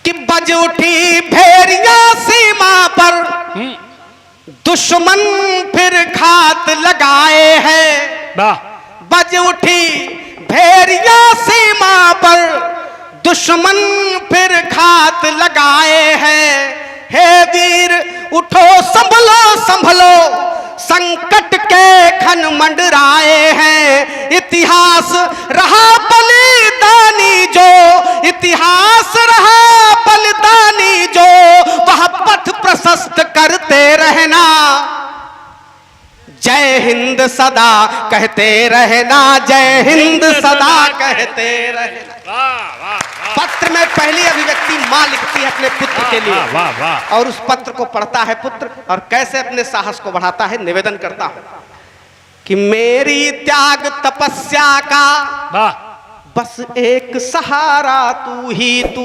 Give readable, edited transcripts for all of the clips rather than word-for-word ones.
कि बज उठी भेरिया सीमा पर, दुश्मन फिर घात लगाए हैं। बज उठी भेरिया सीमा पर, दुश्मन फिर घात लगाए हैं। हे वीर उठो संभलो संभलो, संकट के घन मंडराए हैं। इतिहास रहा बलिदानी जो, इतिहास रहा बलिदानी जो, वह पथ प्रशस्त करते रहना। जय हिंद सदा कहते रहना, जय हिंद सदा कहते रहना। पत्र में पहली अभिव्यक्ति मां लिखती है अपने पुत्र के लिए। वाह वाह। और उस पत्र को पढ़ता है पुत्र और कैसे अपने साहस को बढ़ाता है। निवेदन करता हूं कि मेरी त्याग तपस्या का बस एक सहारा तू ही तू।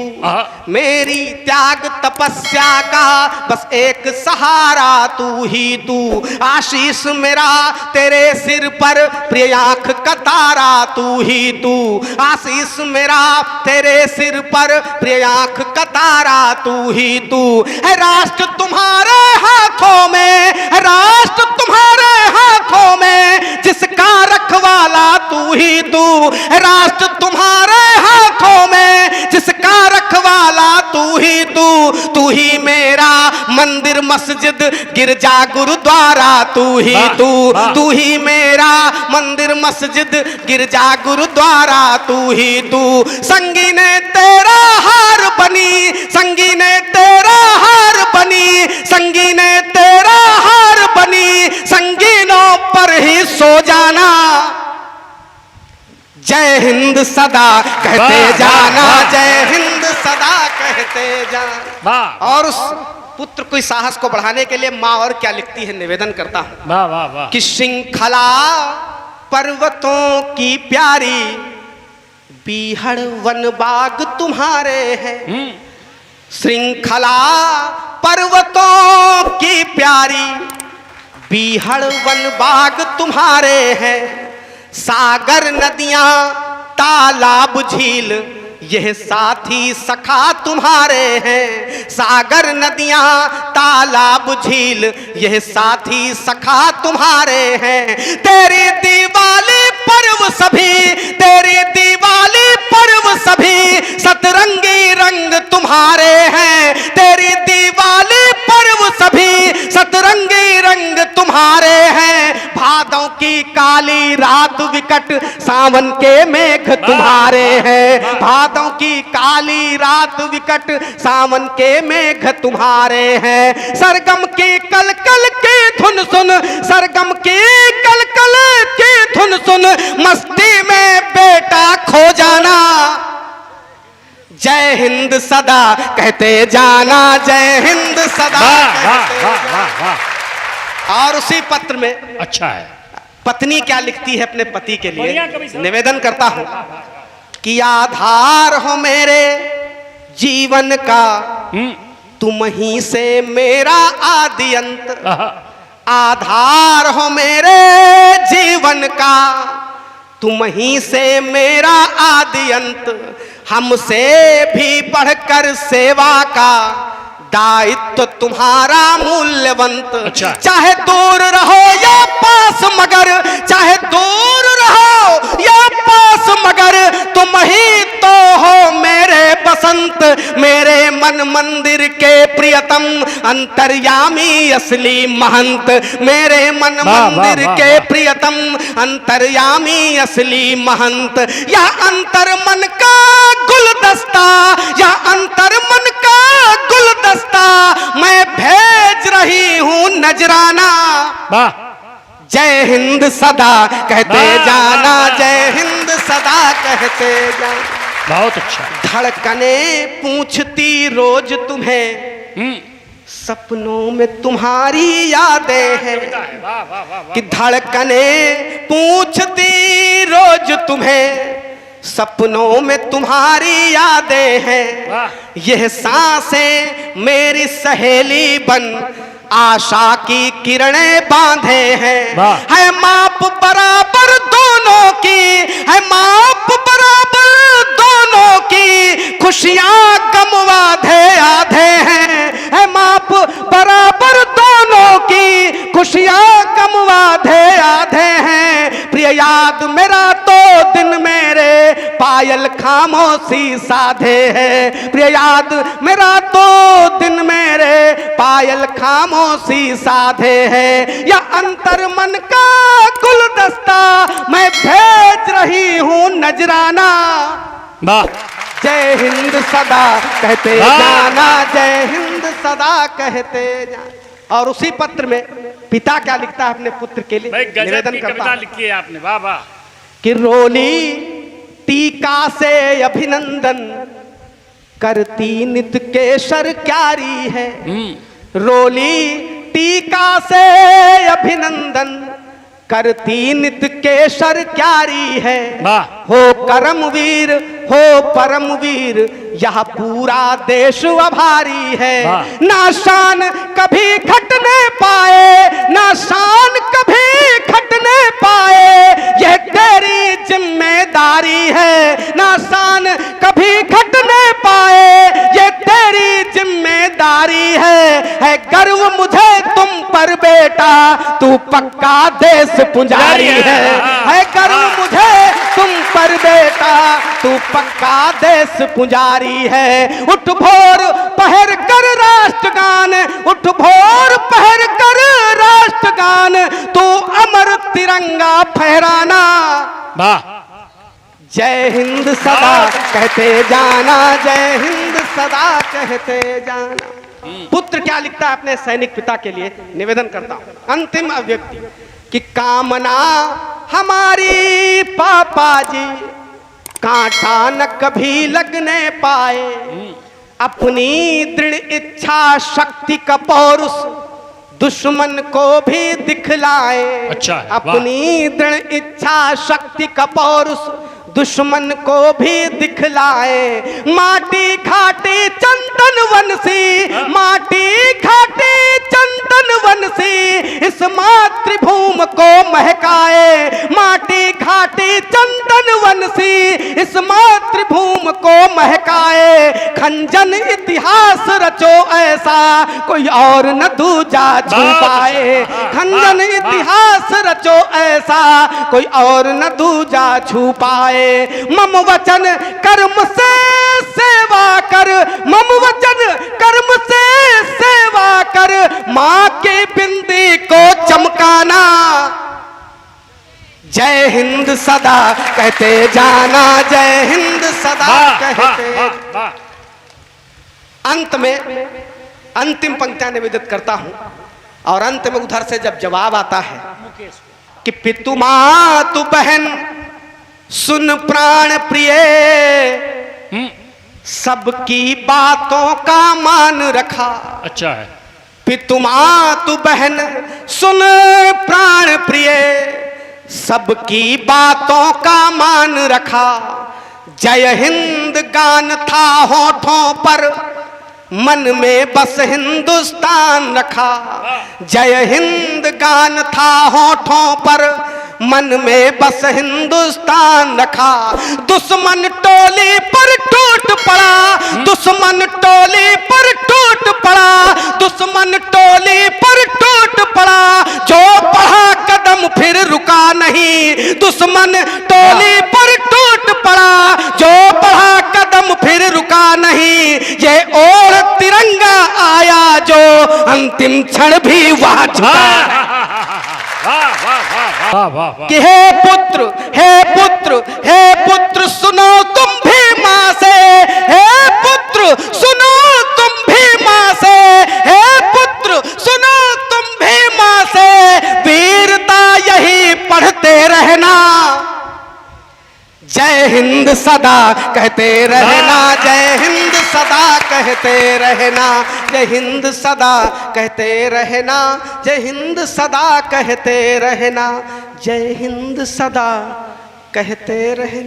मेरी त्याग तपस्या का बस एक सहारा तू ही तू। आशीष मेरा तेरे सिर पर, प्रिय आंख का तारा तू ही तू। आशीष मेरा तेरे सिर पर, प्रिय आंख का तारा तू ही तू। है राष्ट्र तुम्हारे हाथों में, है राष्ट्र तुम्हारे हाथों में, जिसका रखवाला तू ही तू। है राष्ट्र तुम्हारे हाथों में, जिसका रखवाला तू ही तू। तू ही मेरा मंदिर मस्जिद गिरजा गुरुद्वारा तू ही तू। तू ही मेरा मंदिर मस्जिद गिरजा गुरुद्वारा तू ही तू। संगी ने तेरा हार बनी, संगी ने तेरा हार बनी, संगी ने तेरा हार बनी, संगीनों पर ही सो जाना। जय हिंद सदा कहते जाना, जय हिंद सदा कहते जाना। और उस पुत्र को साहस को बढ़ाने के लिए मां और क्या लिखती है। निवेदन करता हूं। वाह वाह वाह। कि श्रृंखला पर्वतों की प्यारी, बीहड़ वन बाग तुम्हारे हैं। श्रृंखला पर्वतों की प्यारी, बीहड़ वन बाग तुम्हारे हैं। सागर नदियां तालाब झील, यह साथी सखा तुम्हारे हैं। सागर नदियां तालाब झील, यह साथी सखा तुम्हारे हैं। तेरी दिवाली पर्व सभी, तेरी दिवाली पर्व सभी, सतरंगी रंग तुम्हारे हैं। तेरी दिवाली पर्व सभी, सतरंगी रंग तुम्हारे हैं। भादों की काली रात विकट, सावन के मेघ तुम्हारे हैं। भादों की काली रात विकट, सावन के मेघ तुम्हारे हैं। सरगम की कलकल की धुन सुन, सरगम की कलकल की धुन सुन, मस्ती में बेटा खो जाना। जय हिंद सदा कहते जाना, जय हिंद सदा कहते जाना। और उसी पत्र में अच्छा है पत्नी क्या लिखती है अपने पति के लिए। निवेदन करता हूं कि आधार हो मेरे जीवन का, तुम ही से मेरा आदि अंत। आधार हो मेरे जीवन का, तुम ही से मेरा आदि अंत। हमसे भी बढ़कर सेवा का दायित्व तुम्हारा मूल्यवंत। अच्छा। चाहे दूर रहो या पास मगर, चाहे दूर रहो या पास मगर, तुम ही तो हो मेरे बसंत। मेरे मन मंदिर के प्रियतम, अंतर्यामी असली महंत। मेरे मन मंदिर के प्रियतम, अंतर्यामी असली महंत। या अंतर मन का गुलदस्ता, या अंतर मन का गुलदस्ता, मैं भेज रही हूं नजराना। जय हिंद सदा कहते जाना, जय हिंद सदा कहते जाना। बहुत अच्छा। धड़कने पूछती रोज तुम्हें, सपनों में तुम्हारी यादें हैं। कि धड़कने पूछती रोज तुम्हें, सपनों में तुम्हारी यादें हैं। यह सांसें मेरी सहेली बन, आशा की किरणें बांधे हैं। है माप बराबर दोनों की, है माप बराबर दोनों की, खुशियां गम वादे याद मेरा तो दिन मेरे पायल खामोशी साधे है। प्रिय याद मेरा तो दिन मेरे पायल खामोशी साधे है। या अंतर मन का गुलदस्ता मैं भेज रही हूँ नजराना। जय हिंद सदा कहते जाना, जय हिंद सदा कहते जाना। और उसी पत्र में पिता क्या लिखता है अपने पुत्र के लिए, निवेदन करता है। लिखी है आपने, वाह वाह। कि रोली टीका से अभिनंदन करती नित केसर क्यारी है। रोली टीका से अभिनंदन करती नित केसर क्यारी है। हो करमवीर हो परमवीर यह पूरा देश आभारी है। ना शान कभी खटने पाए, ना शान कभी खटने पाए, यह तेरी जिम्मेदारी है। ना शान कभी खटने पाए, यह तेरी जिम्मेदारी है गर्व मुझे तुम पर बेटा, तू पक्का देश पुजारी है गर्व मुझे तुम पर बेटा, तू पक्का देश पुजारी है। उठ भोर पहर कर राष्ट्रगान, उठ भोर पहर कर राष्ट्रगान, तू अमर तिरंगा फहराना। जय हिंद सदा कहते जाना, जय हिंद सदा कहते जाना। पुत्र क्या लिखता है अपने सैनिक पिता के लिए, निवेदन करता हूं। अंतिम अभिव्यक्ति कि कामना हमारी पापा जी कांटा न कभी लगने पाए, अपनी दृढ़ इच्छा शक्ति का पौरुष दुश्मन को भी दिखलाए। अच्छा है, अपनी दृढ़ इच्छा शक्ति का पौरुष दुश्मन को भी दिखलाए। माटी घाटी चंदन वनसी, माटी घाटी चंदन वनसी, इस मातृभूमि को महकाए। माटी घाटी चंदन वनसी, इस मातृभूमि को महकाए। खंजन इतिहास रचो ऐसा कोई और न दूजा छू पाए। खंजन इतिहास रचो ऐसा कोई और न दूजा छू पाए। मम वचन कर्म से सेवा कर, मम वचन कर्म से सेवा कर, मां की बिंदी को चमकाना। जय हिंद सदा कहते जाना, जय हिंद सदा कहते। अंत में अंतिम पंक्तियां निवेदित करता हूं और अंत में उधर से जब जवाब आता है कि पितु मातु बहन सुन प्राण प्रिय, सबकी बातों का मान रखा। अच्छा है। पितु मातु बहन सुन प्राण प्रिय, सबकी बातों का मान रखा। जय हिंद गान था होठों पर, मन में बस हिंदुस्तान रखा। जय हिंद गान था होठों पर, मन में बस हिंदुस्तान रखा। दुश्मन टोली पर टूट पड़ा, दुश्मन टोली पर टूट पड़ा, दुश्मन टोली पर टूट पड़ा। जो बढ़ा कदम फिर रुका नहीं, दुश्मन टोली पर टूट पड़ा। जो बढ़ा कदम फिर रुका नहीं, ये ओढ़ तिरंगा आया जो अंतिम क्षण भी वहां झुका। कि हे पुत्र, हे पुत्र, हे पुत्र सुनो तुम भी मां से, हे पुत्र सुनो तुम भी मां से, हे पुत्र सुनो तुम भी मां से। वीरता यही पढ़ते रहना, जय हिंद सदा कहते रहना, जय हिंद सदा कहते रहना, जय हिंद सदा कहते रहना, जय हिंद सदा कहते रहना, जय हिंद सदा कहते रहना।